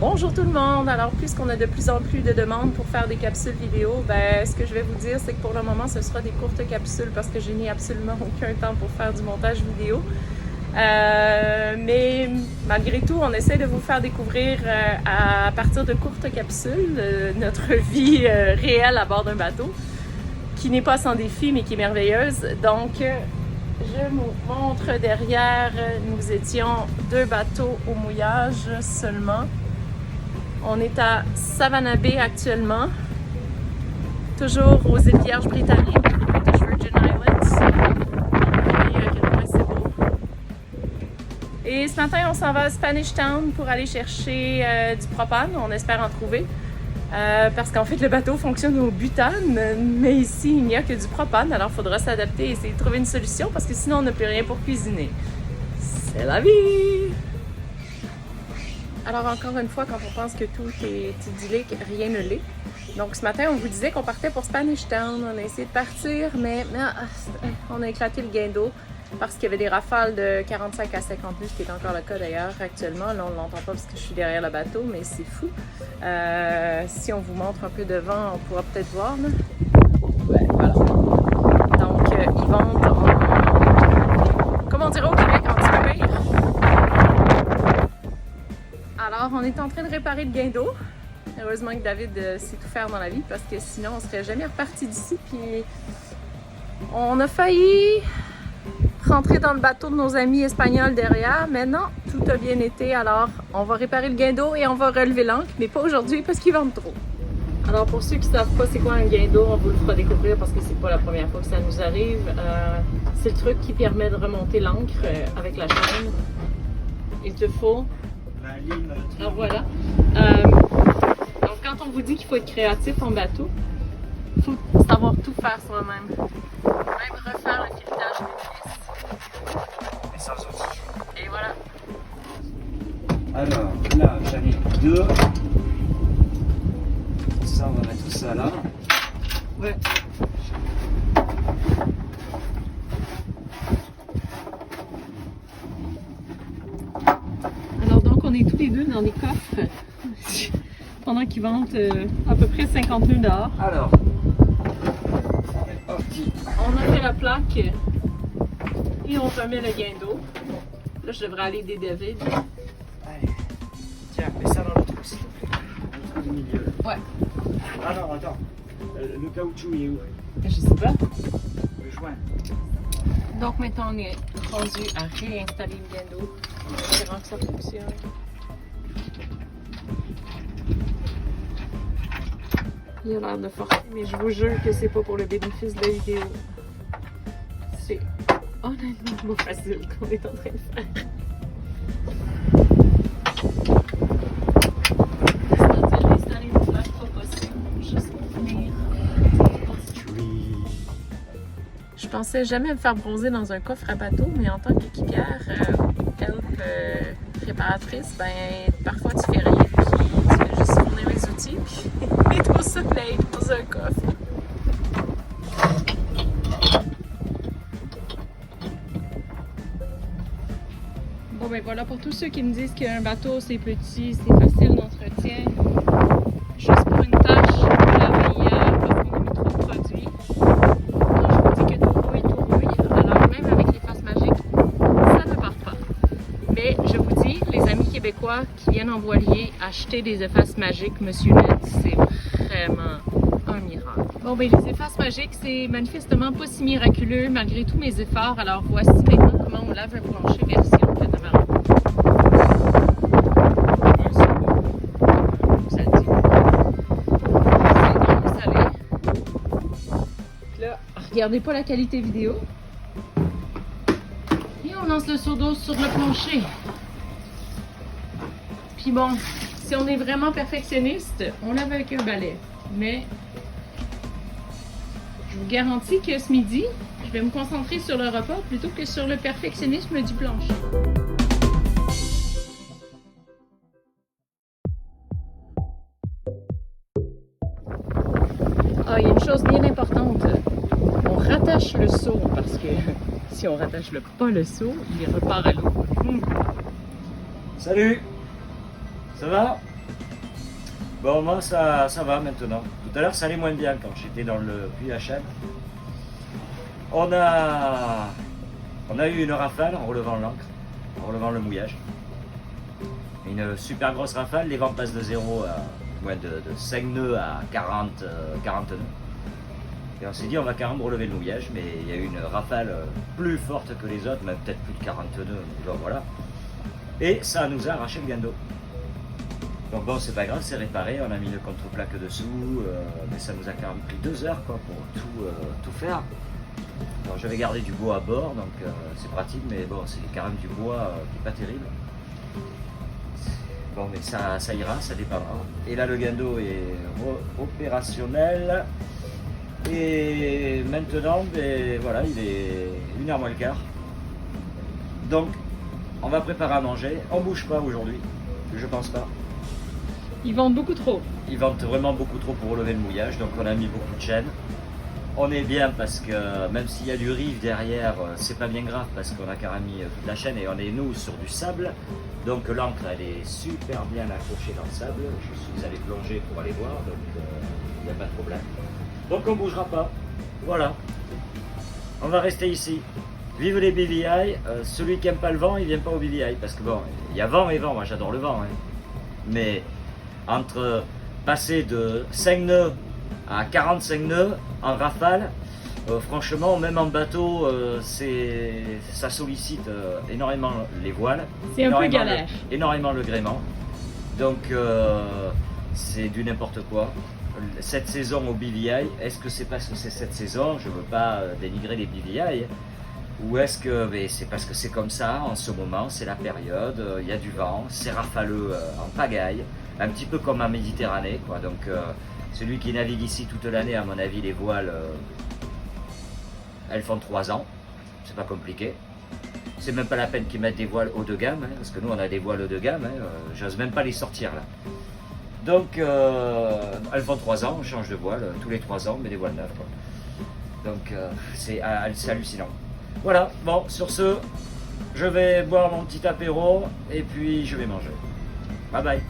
Bonjour tout le monde! Alors, puisqu'on a de plus en plus de demandes pour faire des capsules vidéo, ce que je vais vous dire, c'est que pour le moment, ce sera des courtes capsules parce que je n'ai absolument aucun temps pour faire du montage vidéo. Mais malgré tout, on essaie de vous faire découvrir à partir de courtes capsules notre vie réelle à bord d'un bateau, qui n'est pas sans défi, mais qui est merveilleuse. Donc, je vous montre derrière, nous étions 2 bateaux au mouillage seulement. On est à Savannah Bay actuellement, toujours aux îles Vierges britanniques, British Virgin Islands. Regardez à quel point c'est beau. Et ce matin, on s'en va à Spanish Town pour aller chercher du propane. On espère en trouver. Parce qu'en fait, le bateau fonctionne au butane, mais ici, il n'y a que du propane. Alors, il faudra s'adapter et essayer de trouver une solution parce que sinon, on n'a plus rien pour cuisiner. C'est la vie! Alors, encore une fois, quand on pense que tout est idyllique, rien ne l'est. Donc, ce matin, on vous disait qu'on partait pour Spanish Town. On a essayé de partir, mais on a éclaté le guindeau parce qu'il y avait des rafales de 45 à 50 nœuds, ce qui est encore le cas d'ailleurs actuellement. Là, on ne l'entend pas parce que je suis derrière le bateau, mais c'est fou. Si on vous montre un peu devant, on pourra peut-être voir. Là. Ouais, voilà. Donc, ils vendent en... Comment on dirait au Québec, en petit peu. Alors, on est en train de réparer le guindeau. Heureusement que David sait tout faire dans la vie parce que sinon, on serait jamais reparti d'ici. Puis, on a failli rentrer dans le bateau de nos amis espagnols derrière, mais non, tout a bien été. Alors, on va réparer le guindeau et on va relever l'ancre, mais pas aujourd'hui parce qu'ils vendent trop. Alors, pour ceux qui ne savent pas c'est quoi un guindeau, on vous le fera découvrir parce que c'est pas la première fois que ça nous arrive. C'est le truc qui permet de remonter l'ancre avec la chaîne. Il te faut... Alors voilà. Donc quand on vous dit qu'il faut être créatif en bateau, il faut savoir tout faire soi-même. Même refaire le filetage des Et sans outils. Et voilà. Alors là, j'en ai 2. Ça, on va mettre tout ça là. Ouais. On est tous les deux dans des coffres pendant qu'ils vendent à peu près 50 nœuds dehors. Alors, on est parti. On a fait la plaque et on remet le guindeau. Là, je devrais aller aider David. Allez, tiens, mets ça dans le trou s'il te plaît. Le trou du milieu. Ouais. Ah non, attends. Le caoutchouc il est où? Je sais pas. Le joint. Donc maintenant, on est rendu à réinstaller le guindeau. En espérant que ça fonctionne. Il a l'air de forcer, mais je vous jure que c'est pas pour le bénéfice de la vidéo. C'est honnêtement pas facile qu'on est en train de faire. C'est-à-dire installer une plaque pas possible, juste pour venir. Je pensais jamais me faire bronzer dans un coffre à bateau, mais en tant qu'équipière, réparatrice, parfois tu fais rien, puis tu fais juste fournir les outils, puis et au soleil dans un coffre. Bon voilà, pour tous ceux qui me disent qu'un bateau c'est petit, c'est facile d'entretien, juste pour une tâche, pour la meilleure, parce qu'on a mis trop de produits. Donc je vous dis que tout rouille, alors même avec les faces magiques, ça ne part pas. Mais je vous dis, les amis québécois qui viennent en voilier acheter des effaces magiques, Monsieur Ned, c'est vraiment un miracle. Bon les effaces magiques, c'est manifestement pas si miraculeux malgré tous mes efforts. Alors voici maintenant comment on lave un plancher version catamaran. Ça le dit. C'est dans le salé. Là, regardez pas la qualité vidéo. Et on lance le seau d'eau sur le plancher. Puis bon, si on est vraiment perfectionniste, on lave avec un balai. Mais je vous garantis que ce midi, je vais me concentrer sur le repas plutôt que sur le perfectionnisme du plancher. Ah, il y a une chose bien importante. On rattache le seau parce que si on rattache pas le seau, il repart à l'eau. Salut! Ça va? Bon, moi, ça va maintenant. Tout à l'heure, ça allait moins bien quand j'étais dans le puits à chêne. On a eu une rafale en relevant l'ancre, en relevant le mouillage. Une super grosse rafale, les vents passent de 0 à moins de 5 nœuds à 40 nœuds. Et on s'est dit on va quand même relever le mouillage, mais il y a eu une rafale plus forte que les autres, même peut-être plus de 40 nœuds, donc voilà. Et ça nous a arraché le guindeau. Donc bon, c'est pas grave, c'est réparé, on a mis le contre-plaque dessous, mais ça nous a quand même pris 2 heures quoi, pour tout faire. Alors j'avais gardé du bois à bord, donc c'est pratique, mais bon, c'est quand même du bois qui n'est pas terrible. Bon, mais ça ira, ça dépendra. Et là, le guindeau est opérationnel. Et maintenant, ben, voilà, il est 1h moins le quart. Donc, on va préparer à manger. On bouge pas aujourd'hui, je pense pas. Ils vendent beaucoup trop. Ils vendent vraiment beaucoup trop pour relever le mouillage, donc on a mis beaucoup de chaînes. On est bien parce que même s'il y a du rive derrière, c'est pas bien grave parce qu'on a carrément mis toute la chaîne et on est nous sur du sable. Donc l'ancre elle est super bien accrochée dans le sable. Je suis allé plonger pour aller voir, donc il n'y a pas de problème. Donc on ne bougera pas. Voilà. On va rester ici. Vive les BVI. Celui qui n'aime pas le vent, il vient pas au BVI parce que bon, il y a vent et vent. Moi j'adore le vent, hein. Mais entre passer de 5 nœuds à 45 nœuds en rafale, franchement, même en bateau, ça sollicite énormément les voiles. C'est un peu galère. Énormément le gréement. Donc, c'est du n'importe quoi. Cette saison au BVI, est-ce que c'est parce que c'est cette saison, je ne veux pas dénigrer les BVI, ou est-ce que c'est parce que c'est comme ça en ce moment, c'est la période, il y a du vent, c'est rafaleux en pagaille, un petit peu comme en Méditerranée, quoi. Donc, celui qui navigue ici toute l'année, à mon avis, les voiles, elles font 3 ans. C'est pas compliqué. C'est même pas la peine qu'ils mettent des voiles haut de gamme, hein, parce que nous, on a des voiles haut de gamme. Hein, j'ose même pas les sortir là. Donc, elles font 3 ans. On change de voile tous les 3 ans, mais des voiles neuves, quoi. Donc, c'est hallucinant. Voilà. Bon, sur ce, je vais boire mon petit apéro et puis je vais manger. Bye bye.